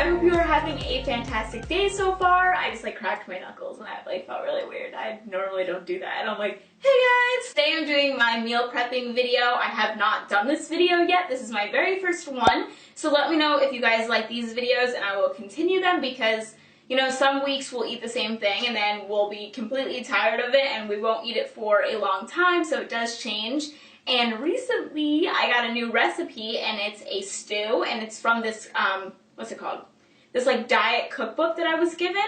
I hope you are having a fantastic day so far. I just cracked my knuckles and that felt really weird. I normally don't do that. And I'm like, hey guys! Today I'm doing my meal prepping video. I have not done this video yet. This is my very first one. So let me know if you guys like these videos and I will continue them because, you know, some weeks we'll eat the same thing and then we'll be completely tired of it and we won't eat it for a long time, so it does change. And recently I got a new recipe and it's a stew and it's from this, what's it called? This diet cookbook that I was given.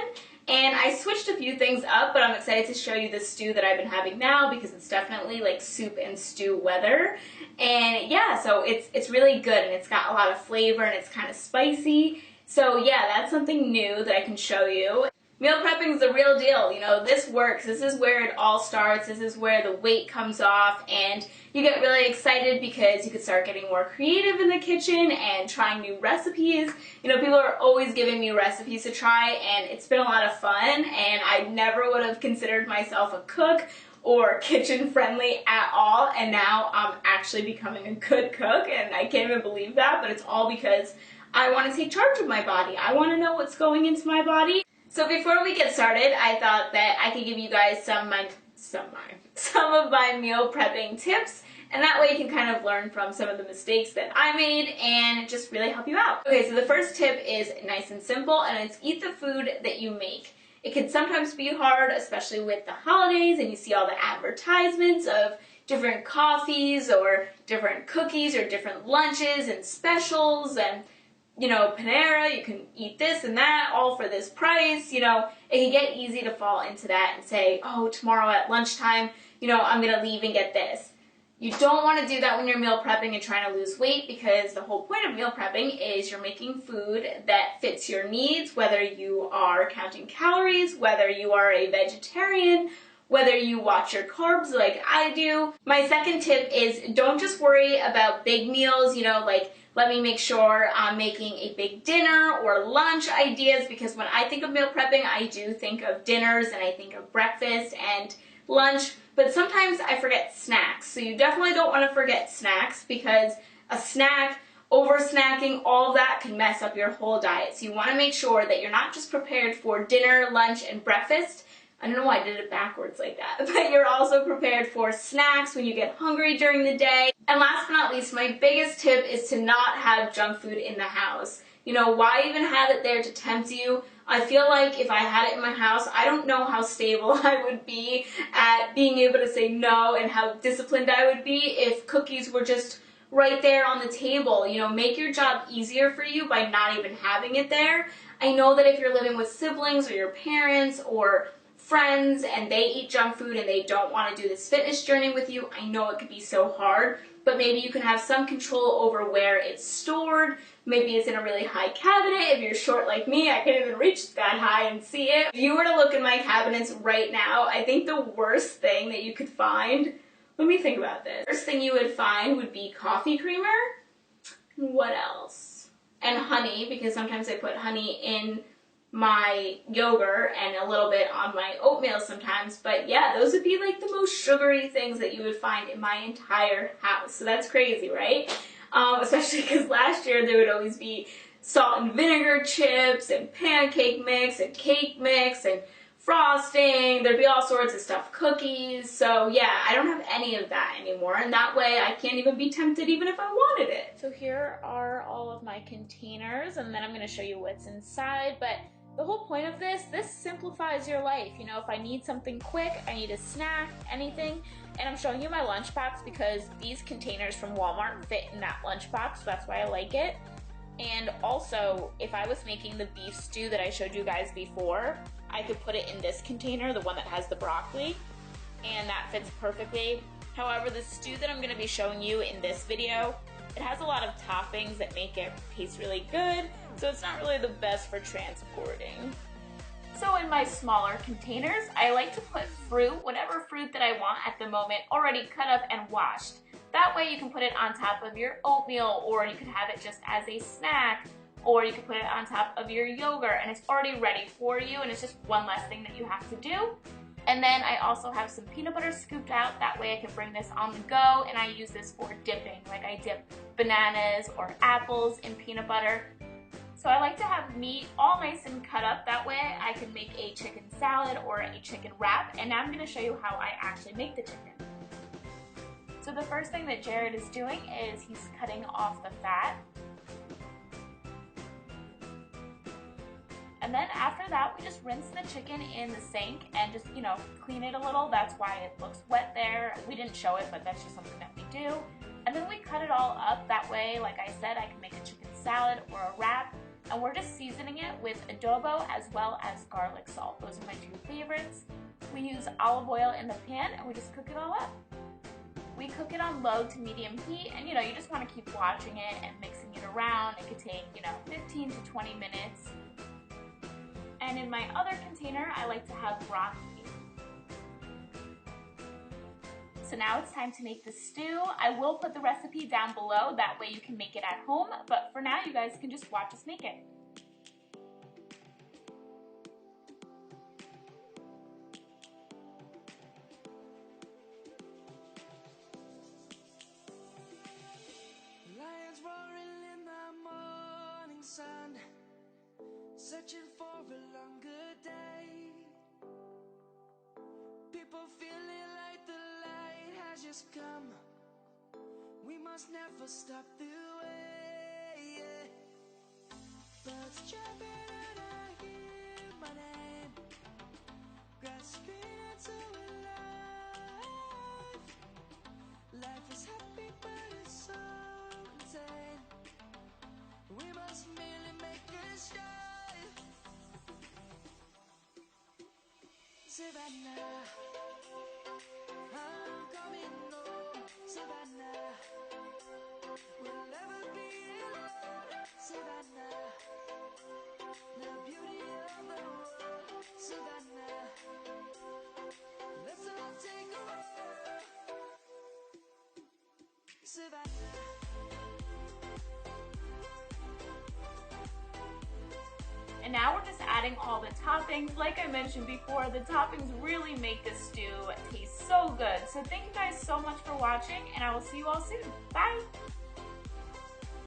And I switched a few things up, but I'm excited to show you the stew that I've been having now because it's definitely soup and stew weather. And yeah, so it's really good and it's got a lot of flavor and it's kind of spicy. So yeah, that's something new that I can show you. Meal prepping is the real deal, you know, this works. This is where it all starts. This is where the weight comes off and you get really excited because you can start getting more creative in the kitchen and trying new recipes. You know, people are always giving me recipes to try and it's been a lot of fun and I never would have considered myself a cook or kitchen friendly at all, and now I'm actually becoming a good cook and I can't even believe that, but it's all because I want to take charge of my body. I want to know what's going into my body. So before we get started, I thought that I could give you guys some of my meal prepping tips, and that way you can kind of learn from some of the mistakes that I made and just really help you out. Okay, so the first tip is nice and simple, and it's eat the food that you make. It can sometimes be hard, especially with the holidays, and you see all the advertisements of different coffees or different cookies or different lunches and specials and, you know, Panera, you can eat this and that, all for this price. You know, it can get easy to fall into that and say, oh, tomorrow at lunchtime, you know, I'm going to leave and get this. You don't want to do that when you're meal prepping and trying to lose weight because the whole point of meal prepping is you're making food that fits your needs, whether you are counting calories, whether you are a vegetarian, whether you watch your carbs like I do. My second tip is don't just worry about big meals, you know, let me make sure I'm making a big dinner or lunch ideas because when I think of meal prepping, I do think of dinners and I think of breakfast and lunch, but sometimes I forget snacks. So you definitely don't want to forget snacks because a snack, over snacking, all of that can mess up your whole diet. So you want to make sure that you're not just prepared for dinner, lunch, and breakfast. I don't know why I did it backwards like that, but you're also prepared for snacks when you get hungry during the day. And last but not least, my biggest tip is to not have junk food in the house. You know, why even have it there to tempt you? I feel like if I had it in my house, I don't know how stable I would be at being able to say no and how disciplined I would be if cookies were just right there on the table. You know, make your job easier for you by not even having it there. I know that if you're living with siblings or your parents or friends and they eat junk food and they don't want to do this fitness journey with you, I know it could be so hard, but maybe you can have some control over where it's stored. Maybe it's in a really high cabinet. If you're short like me, I can't even reach that high and see it. If you were to look in my cabinets right now, I think the worst thing that you could find, let me think about this. The worst thing you would find would be coffee creamer. What else? And honey, because sometimes I put honey in my yogurt and a little bit on my oatmeal sometimes, but yeah, those would be the most sugary things that you would find in my entire house. So that's crazy, right? Especially because last year there would always be salt and vinegar chips and pancake mix and cake mix and frosting. There'd be all sorts of stuff, cookies. So yeah, I don't have any of that anymore, and that way I can't even be tempted even if I wanted it. So here are all of my containers, and then I'm going to show you what's inside, but the whole point of this simplifies your life. You know, if I need something quick, I need a snack, anything, and I'm showing you my lunchbox because these containers from Walmart fit in that lunchbox, so that's why I like it. And also, if I was making the beef stew that I showed you guys before, I could put it in this container, the one that has the broccoli, and that fits perfectly. However, the stew that I'm going to be showing you in this video, it has a lot of toppings that make it taste really good, so it's not really the best for transporting. So in my smaller containers, I like to put fruit, whatever fruit that I want at the moment, already cut up and washed. That way you can put it on top of your oatmeal, or you could have it just as a snack, or you can put it on top of your yogurt and it's already ready for you and it's just one less thing that you have to do. And then I also have some peanut butter scooped out, that way I can bring this on the go, and I use this for dipping. I dip bananas or apples in peanut butter. So I like to have meat all nice and cut up, that way I can make a chicken salad or a chicken wrap, and now I'm going to show you how I actually make the chicken. So the first thing that Jared is doing is he's cutting off the fat. And then after that, we just rinse the chicken in the sink and just, clean it a little. That's why it looks wet there. We didn't show it, but that's just something that we do. And then we cut it all up. That way, like I said, I can make a chicken salad or a wrap. And we're just seasoning it with adobo as well as garlic salt. Those are my two favorites. We use olive oil in the pan and we just cook it all up. We cook it on low to medium heat, and you just want to keep watching it and mixing it around. It could take, 15 to 20 minutes. And in my other container, I like to have broccoli. So now it's time to make the stew. I will put the recipe down below, that way you can make it at home, but for now you guys can just watch us make it. Lions roaring in the morning sun, searching for a longer day. People feeling like the light has just come. We must never stop the way, yeah. Birds chirping and I hear my name, grasping into life. Life is happy but it's so insane. We must merely make a start. Savannah, I'm coming home. Savannah, we'll never be alone. Savannah, the beauty of the world. Savannah, let's all take a walk. Savannah. And now we're just adding all the toppings. Like I mentioned before, the toppings really make this stew taste so good. So thank you guys so much for watching, and I will see you all soon. Bye!